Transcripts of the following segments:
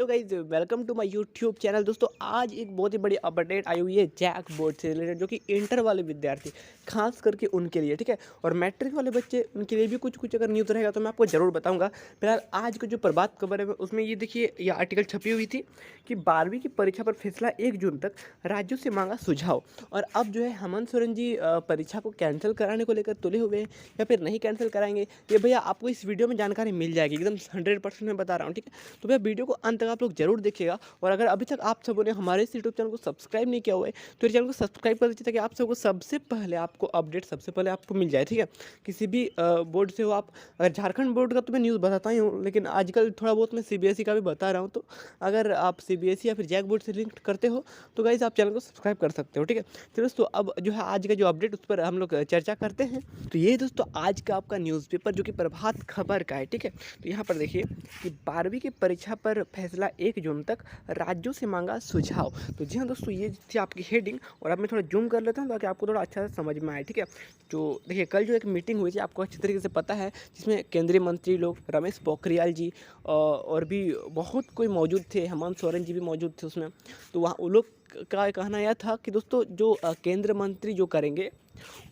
Hello guys, welcome to my YouTube channel. दोस्तों, आज एक बहुत ही बड़ी अपडेट आई हुई है जैक बोर्ड से रिलेटेड, जो कि इंटर वाले विद्यार्थी खास करके उनके लिए, ठीक है, और मैट्रिक वाले बच्चे उनके लिए भी कुछ कुछ अगर न्यूज़ रहेगा तो मैं आपको ज़रूर बताऊंगा। फिलहाल आज का जो प्रभात खबर है उसमें ये देखिए, ये आर्टिकल छपी हुई थी कि 12वीं की परीक्षा पर फैसला 1 जून तक, राज्यों से मांगा सुझाव। और अब जो है हेमंत सोरेन जी परीक्षा को कैंसिल कराने को लेकर तुले हुए हैं या फिर नहीं कैंसिल कराएंगे, ये भैया आपको इस वीडियो में जानकारी मिल जाएगी, एकदम 100% मैं बता रहा हूँ, ठीक है। तो भैया वीडियो को अंत तक आप लोग जरूर देखिएगा। और अगर अभी तक आप सबों ने हमारे इस यूट्यूब चैनल को सब्सक्राइब नहीं किया हुआ है तो इस चैनल को सब्सक्राइब कर दीजिए, ताकि आप सबको सबसे पहले आपको अपडेट सबसे पहले आपको मिल जाए, ठीक है। किसी भी बोर्ड से हो आप, अगर झारखंड बोर्ड का तो मैं न्यूज़ बताता ही हूँ, लेकिन आजकल थोड़ा बहुत मैं सीबीएसई का भी बता रहा हूँ। तो अगर आप सीबीएसई या फिर जैक बोर्ड से लिंक करते हो तो गाइस आप चैनल को सब्सक्राइब कर सकते हो, ठीक है। चलो दोस्तों, अब जो है आज का जो अपडेट उस पर हम लोग चर्चा करते हैं। तो ये दोस्तों आज का आपका न्यूज़पेपर जो कि प्रभात खबर का है, ठीक है। तो यहाँ पर देखिए कि 12वीं की परीक्षा पर फैसला 1 जून तक, राज्यों से मांगा सुझाव। तो जी हाँ दोस्तों, ये थी आपकी हेडिंग। और अब मैं थोड़ा जूम कर लेता हूँ ताकि आपको थोड़ा अच्छा से समझ में आए, ठीक है। तो देखिए, कल जो एक मीटिंग हुई थी आपको अच्छी तरीके से पता है, जिसमें केंद्रीय मंत्री लोग रमेश पोखरियाल जी और भी बहुत कोई मौजूद थे, हेमंत सोरेन जी भी मौजूद थे उसमें। तो वहाँ उन लोग का कहना यह था कि दोस्तों, जो केंद्र मंत्री जो करेंगे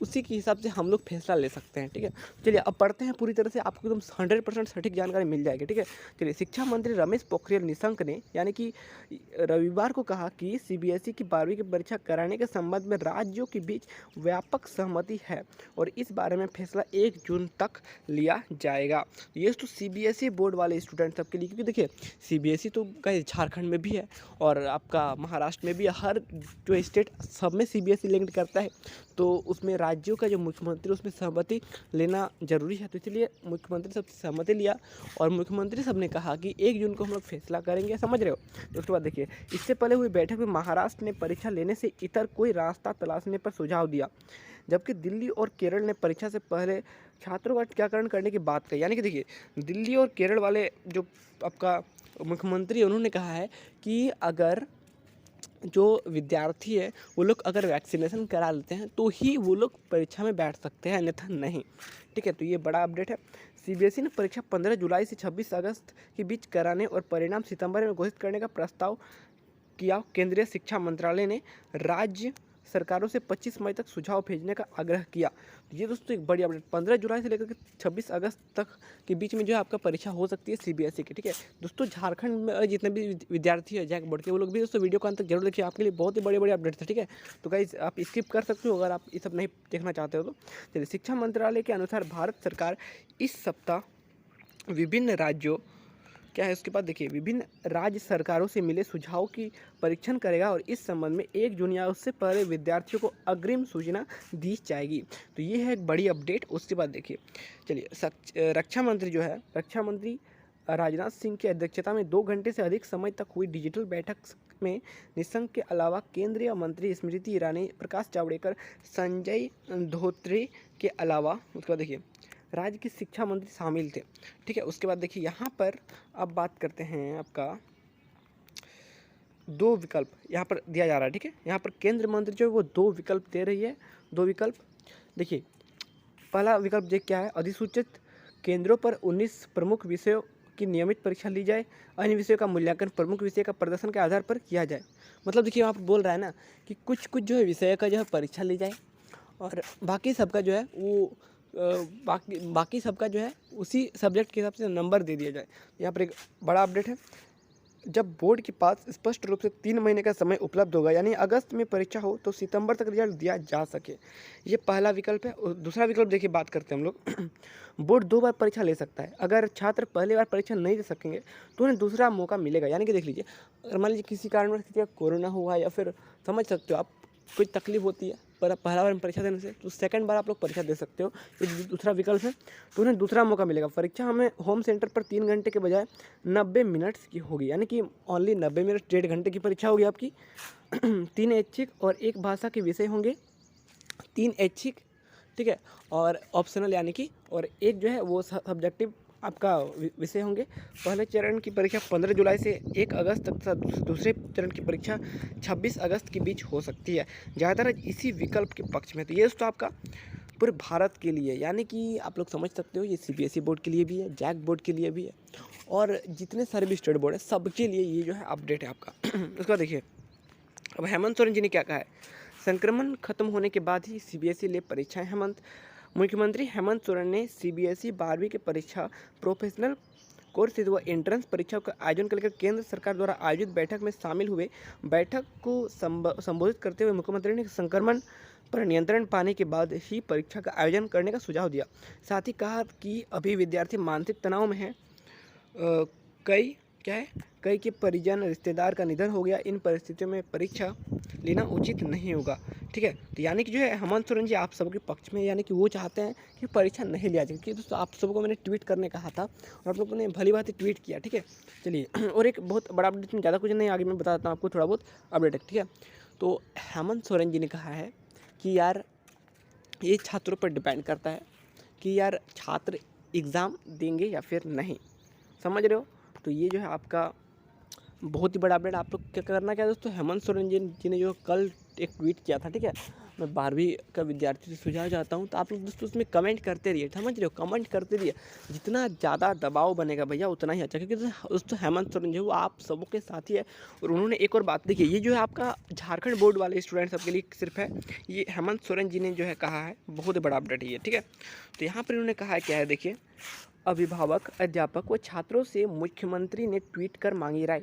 उसी के हिसाब से हम लोग फैसला ले सकते हैं, ठीक है। चलिए अब पढ़ते हैं पूरी तरह से, आपको एकदम 100% सटीक जानकारी मिल जाएगी, ठीक है। चलिए, शिक्षा मंत्री रमेश पोखरियाल निशंक ने यानी कि रविवार को कहा कि सीबीएसई की 12वीं की परीक्षा कराने के संबंध में राज्यों के बीच व्यापक सहमति है और इस बारे में फैसला 1 जून तक लिया जाएगा। ये तो सीबीएसई बोर्ड वाले स्टूडेंट सबके लिए, क्योंकि देखिए सीबीएसई तो कहीं झारखंड में भी है और आपका महाराष्ट्र में भी है, हर जो स्टेट सब में सीबीएसई लिंक करता है। तो उसमें राज्यों का जो मुख्यमंत्री उसमें सहमति लेना जरूरी है। तो इसलिए मुख्यमंत्री सबसे सहमति लिया और मुख्यमंत्री सब ने कहा कि 1 जून को हम लोग फैसला करेंगे, समझ रहे हो। तो उसके बाद देखिए, इससे पहले हुई बैठक में महाराष्ट्र ने परीक्षा लेने से इतर कोई रास्ता तलाशने पर सुझाव दिया, जबकि दिल्ली और केरल ने परीक्षा से पहले छात्रों का टीकाकरण करने की बात कही। यानी कि देखिए, दिल्ली और केरल वाले जो आपका मुख्यमंत्री उन्होंने कहा है कि अगर जो विद्यार्थी है वो लोग अगर वैक्सीनेशन करा लेते हैं तो ही वो लोग परीक्षा में बैठ सकते हैं, अन्यथा नहीं, ठीक है। तो ये बड़ा अपडेट है। सीबीएसई ने परीक्षा 15 जुलाई से 26 अगस्त के बीच कराने और परिणाम सितंबर में घोषित करने का प्रस्ताव किया। केंद्रीय शिक्षा मंत्रालय ने राज्य सरकारों से 25 मई तक सुझाव भेजने का आग्रह किया। तो ये दोस्तों एक बड़ी अपडेट, 15 जुलाई से लेकर के 26 अगस्त तक के बीच में जो है आपका परीक्षा हो सकती है सीबीएसई की, ठीक है। दोस्तों, झारखंड में जितने भी विद्यार्थी है जैक बोर्ड के, वो लोग भी दोस्तों वीडियो को अंत तक जरूर देखिए, आपके लिए बहुत ही बड़े बड़े अपडेट्स है, ठीक है। तो गाइस आप स्किप कर सकते हो अगर आप ये सब नहीं देखना चाहते हो तो। चलिए, शिक्षा मंत्रालय के अनुसार भारत सरकार इस सप्ताह विभिन्न राज्यों, क्या है उसके बाद देखिए, विभिन्न राज्य सरकारों से मिले सुझाव की परीक्षण करेगा और इस संबंध में 1 जून या उससे पहले विद्यार्थियों को अग्रिम सूचना दी जाएगी। तो ये है एक बड़ी अपडेट। उसके बाद देखिए, चलिए, रक्षा मंत्री जो है, रक्षा मंत्री राजनाथ सिंह की अध्यक्षता में 2 घंटे से अधिक समय तक हुई डिजिटल बैठक में निशंक के अलावा केंद्रीय मंत्री स्मृति ईरानी, प्रकाश जावड़ेकर, संजय धोत्रे के अलावा उसके बाद देखिए राज्य की शिक्षा मंत्री शामिल थे, ठीक है। उसके बाद देखिए, यहाँ पर अब बात करते हैं आपका 2 विकल्प यहाँ पर दिया जा रहा है, ठीक है। यहाँ पर केंद्र मंत्री जो है वो 2 विकल्प दे रही है, 2 विकल्प देखिए। पहला विकल्प देख क्या है, अधिसूचित केंद्रों पर 19 प्रमुख विषयों की नियमित परीक्षा ली जाए, अन्य विषयों का मूल्यांकन प्रमुख विषय का प्रदर्शन के आधार पर किया जाए। मतलब देखिए, वहाँ पर बोल रहा है ना कि कुछ कुछ जो है विषय का जो है परीक्षा ली जाए और बाकी सबका जो है वो बाकी सबका जो है उसी सब्जेक्ट के हिसाब से नंबर दे दिया जाए। यहाँ पर एक बड़ा अपडेट है, जब बोर्ड के पास स्पष्ट रूप से 3 महीने का समय उपलब्ध होगा, यानी अगस्त में परीक्षा हो तो सितंबर तक रिजल्ट दिया जा सके। ये पहला विकल्प है। और दूसरा विकल्प देखिए, बात करते हैं हम लोग बोर्ड 2 बार परीक्षा ले सकता है। अगर छात्र पहली बार परीक्षा नहीं दे सकेंगे तो उन्हें दूसरा मौका मिलेगा। यानी कि देख लीजिए, अगर मान लीजिए किसी कारणवश किसी का कोरोना हुआ या फिर समझ सकते हो आप, कोई तकलीफ होती है पर पहला बार परीक्षा देने से, तो सेकंड बार आप लोग परीक्षा दे सकते हो। ये दूसरा विकल्प है, तो उन्हें दूसरा मौका मिलेगा। परीक्षा हमें होम सेंटर पर 3 घंटे के बजाय 90 मिनट्स की होगी, यानी कि ओनली 90 मिनट, 1.5 घंटे की परीक्षा होगी आपकी। 3 ऐच्छिक और 1 भाषा के विषय होंगे, 3 ऐच्छिक, ठीक है, और ऑप्शनल यानी कि, और एक जो है वो सब्जेक्टिव आपका विषय होंगे। पहले चरण की परीक्षा 15 जुलाई से 1 अगस्त तक तथा दूसरे चरण की परीक्षा 26 अगस्त के बीच हो सकती है। ज़्यादातर इसी विकल्प के पक्ष में। तो ये दोस्तों आपका पूरे भारत के लिए, यानी कि आप लोग समझ सकते हो ये सीबीएसई बोर्ड के लिए भी है, जैक बोर्ड के लिए भी है, और जितने सारे भी स्टेट बोर्ड है सबके लिए ये जो है अपडेट है आपका। उसका देखिए, अब हेमंत सोरेन जी ने क्या कहा है, संक्रमण खत्म होने के बाद ही सीबीएसई ले परीक्षाएं। मुख्यमंत्री हेमंत सोरेन ने सीबीएसई 12वीं की परीक्षा प्रोफेशनल कोर्सेज व एंट्रेंस परीक्षा का आयोजन कर केंद्र सरकार द्वारा आयोजित बैठक में शामिल हुए। बैठक को संबोधित करते हुए मुख्यमंत्री ने संक्रमण पर नियंत्रण पाने के बाद ही परीक्षा का आयोजन करने का सुझाव दिया। साथ ही कहा कि अभी विद्यार्थी मानसिक तनाव में हैं। कई के परिजन रिश्तेदार का निधन हो गया, इन परिस्थितियों में परीक्षा लेना उचित नहीं होगा। ठीक है, तो यानी कि जो है हेमंत सोरेन जी आप सबके पक्ष में, यानी कि वो चाहते हैं कि परीक्षा नहीं लिया जाए। क्योंकि दोस्तों आप सबको मैंने ट्वीट करने कहा था और आप लोगों ने भली बात ट्वीट किया। ठीक है, चलिए और एक बहुत बड़ा अपडेट में, ज़्यादा कुछ नहीं, आगे मैं बताता हूँ आपको थोड़ा बहुत अपडेट है। ठीक है, तो हेमंत सोरेन जी ने कहा है कि यार ये छात्रों पर डिपेंड करता है कि यार छात्र एग्ज़ाम देंगे या फिर नहीं, समझ रहे हो। तो ये जो है आपका बहुत ही बड़ा अपडेट। आप लोग क्या करना क्या दोस्तों, हेमंत सोरेन जी ने जो कल एक ट्वीट किया था, ठीक है, मैं 12वीं का विद्यार्थी से सुझाव चाहता हूँ, तो आप लोग दोस्तों उसमें कमेंट करते रहिए, समझ रहे हो, कमेंट करते रहिए। जितना ज़्यादा दबाव बनेगा भैया उतना ही अच्छा, क्योंकि दोस्तों हेमंत सोरेन जो आप सबों के साथी है। और उन्होंने एक और बात देखिए, ये जो है आपका झारखंड बोर्ड वाले स्टूडेंट सबके लिए सिर्फ है, ये हेमंत सोरेन जी ने जो है कहा है, बहुत ही बड़ा अपडेट है ये। ठीक है, तो यहाँ पर उन्होंने कहा है क्या है, देखिए, अभिभावक, अध्यापक व छात्रों से मुख्यमंत्री ने ट्वीट कर मांगी राय,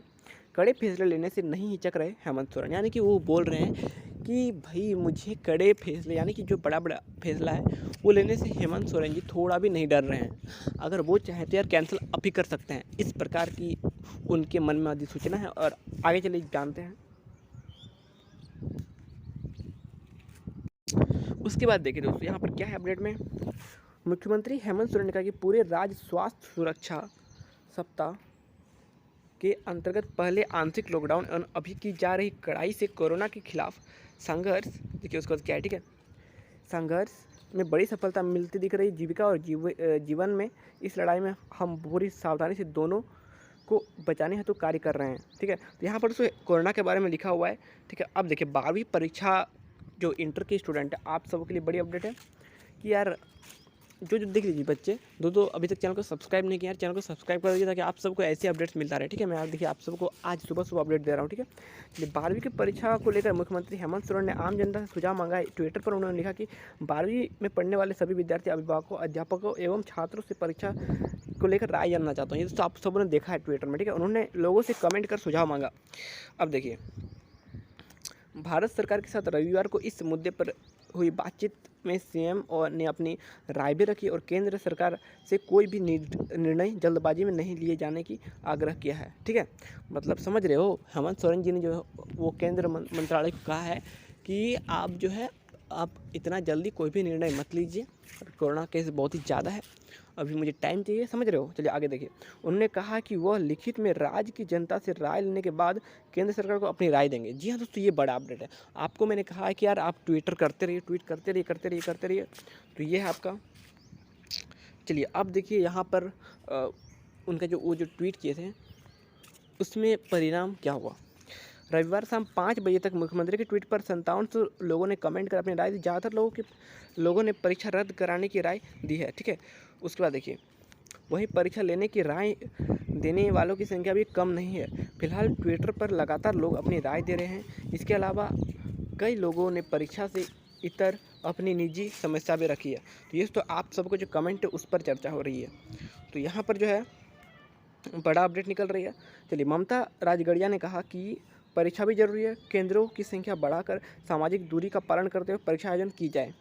कड़े फैसले लेने से नहीं हिचक रहे हेमंत सोरेन। यानी कि वो बोल रहे हैं कि भाई मुझे कड़े फैसले, यानी कि जो बड़ा बड़ा फैसला है वो लेने से हेमंत सोरेन जी थोड़ा भी नहीं डर रहे हैं। अगर वो चाहें तो यार कैंसिल अप ही कर सकते हैं। इस प्रकार की उनके मन में अधिसूचना है। और आगे चलिए जानते हैं। उसके बाद देखिए दोस्तों यहाँ पर क्या है अपडेट में, मुख्यमंत्री हेमंत सोरेन ने कहा कि पूरे राज्य स्वास्थ्य सुरक्षा सप्ताह के अंतर्गत पहले आंशिक लॉकडाउन और अभी की जा रही कड़ाई से कोरोना के खिलाफ संघर्ष, देखिए उसके बाद क्या है, ठीक है, संघर्ष में बड़ी सफलता मिलती दिख रही। जीविका और जीवन में इस लड़ाई में हम पूरी सावधानी से दोनों को बचाने हेतु कार्य कर रहे हैं। ठीक है, तो यहाँ पर उसमें कोरोना के बारे में लिखा हुआ है। ठीक है, अब देखिए 12वीं परीक्षा जो इंटर के स्टूडेंट है आप सबके लिए बड़ी अपडेट है कि यार जो देख लीजिए बच्चे, दो अभी तक चैनल को सब्सक्राइब नहीं किया, चैनल को सब्सक्राइब कर दीजिए ताकि आप सबको ऐसे अपडेट्स मिलता रहे। ठीक है, मैं आप देखिए आप सबको आज सुबह अपडेट दे रहा हूँ। ठीक है, चलिए 12वीं की परीक्षा को लेकर मुख्यमंत्री हेमंत सोरेन ने आम जनता से सुझाव मांगा है। ट्विटर पर उन्होंने लिखा कि 12वीं में पढ़ने वाले सभी विद्यार्थी, अभिभावकों, अध्यापकों एवं छात्रों से परीक्षा को लेकर राय जानना चाहता हूँ। ये दोस्तों आप सबों ने देखा है ट्विटर में। ठीक है, उन्होंने लोगों से कमेंट कर सुझाव मांगा। अब देखिए, भारत सरकार के साथ रविवार को इस मुद्दे पर हुई बातचीत में सीएम और ने अपनी राय भी रखी और केंद्र सरकार से कोई भी निर्णय जल्दबाजी में नहीं लिए जाने की आग्रह किया है। ठीक है, मतलब समझ रहे हो, हेमंत सोरेन जी ने जो है वो केंद्र मंत्रालय को कहा है कि आप जो है आप इतना जल्दी कोई भी निर्णय मत लीजिए, कोरोना केस बहुत ही ज़्यादा है, अभी मुझे टाइम चाहिए, समझ रहे हो। चलिए आगे देखिए, उन्होंने कहा कि वह लिखित में राज्य की जनता से राय लेने के बाद केंद्र सरकार को अपनी राय देंगे। जी हाँ दोस्तों, ये बड़ा अपडेट है। आपको मैंने कहा है कि यार आप ट्विटर करते रहिए, ट्वीट करते रहिए। तो ये है आपका। चलिए अब देखिए यहाँ पर उनका वो जो ट्वीट किए थे उसमें परिणाम क्या हुआ। रविवार शाम 5 बजे तक मुख्यमंत्री के ट्वीट पर 5700 लोगों ने कमेंट कर अपनी राय दी। ज़्यादातर लोगों ने परीक्षा रद्द कराने की राय दी है। ठीक है, उसके बाद देखिए, वहीं परीक्षा लेने की राय देने वालों की संख्या भी कम नहीं है। फिलहाल ट्विटर पर लगातार लोग अपनी राय दे रहे हैं। इसके अलावा कई लोगों ने परीक्षा से इतर अपनी निजी समस्या भी रखी है। तो ये तो आप सबको जो कमेंट है उस पर चर्चा हो रही है। तो यहाँ पर जो है बड़ा अपडेट निकल रही है। चलिए, ममता राजगड़िया ने कहा कि परीक्षा भी जरूरी है, केंद्रों की संख्या बढ़ाकर सामाजिक दूरी का पालन करते हुए परीक्षा आयोजन की जाए।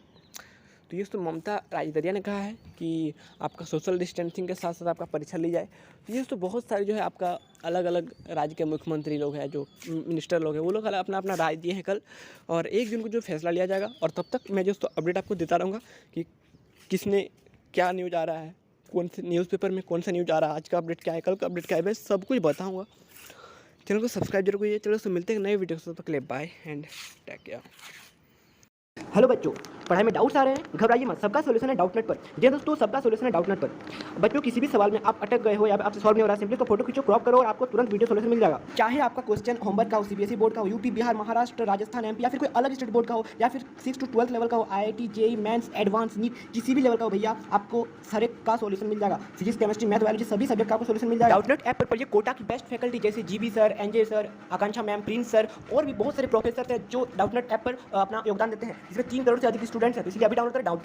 तो ये तो ममता राजगड़िया ने कहा है कि आपका सोशल डिस्टेंसिंग के साथ साथ आपका परीक्षा ली जाए। तो ये तो बहुत सारे जो है आपका अलग अलग राज्य के मुख्यमंत्री लोग हैं, जो मिनिस्टर लोग हैं, वो लोग अपना अपना राय दिए हैं कल, और 1 जून को जो फैसला लिया जाएगा। और तब तक मैं जो अपडेट आपको देता रहूँगा कि किसने क्या न्यूज़ आ रहा है, कौन से न्यूज़पेपर में कौन सा न्यूज़ आ रहा है, आज का अपडेट क्या है, कल का अपडेट क्या है, मैं सब कुछ बताऊँगा। चैनल को सब्सक्राइब जरूर कीजिए। चलो मिलते हैं नए वीडियो से, तब तक के लिए bye and take care. Hello बच्चों, पढ़ाई में डाउट्स आ रहे हैं, घबराइए मत, सबका सोल्यूशन है डाउटनेट पर। जी दोस्तों, सबका सोल्यूशन है डाउटनेट पर। बच्चों किसी भी सवाल में आप अटक गए हो या आपसे सॉल्व नहीं हो रहा, सिंपली तो फोटो खींचो, क्रॉप करो और आपको तुरंत वीडियो सोल्यूशन मिल जाएगा। चाहे आपका क्वेश्चन होमवर्क का हो, सीबीएसई बोर्ड का हो, यूपी, बिहार, महाराष्ट्र, राजस्थान, एमपी या फिर कोई अलग स्टेट बोर्ड का हो, या फिर 6 to 12 लेवल का हो, IIT, JEE mains, advance, NEET, किसी भी लेवल का हो भैया, आपको हर एक का सोल्यूशन मिल जाएगा। फिजिक्स, केमिस्ट्री, मैथ, बायोलॉजी सभी सब्जेक्ट का आपको सोल्यूशन मिल जाएगा। डाउटनेट ऐप पर पढ़िए, कोटा की बेस्ट फैकल्टी जैसे जीबी सर, एनजे सर, आकांक्षा मैम, प्रिंस सर और भी बहुत सारे प्रोफेसर हैं जो डाउटनेट ऐप पर अपना योगदान देते हैं। इसमें 3 करोड़ से अधिक स्टूडेंट्स हैं, तो इसलिए अभी डाउनलोड करें डाउटनेट।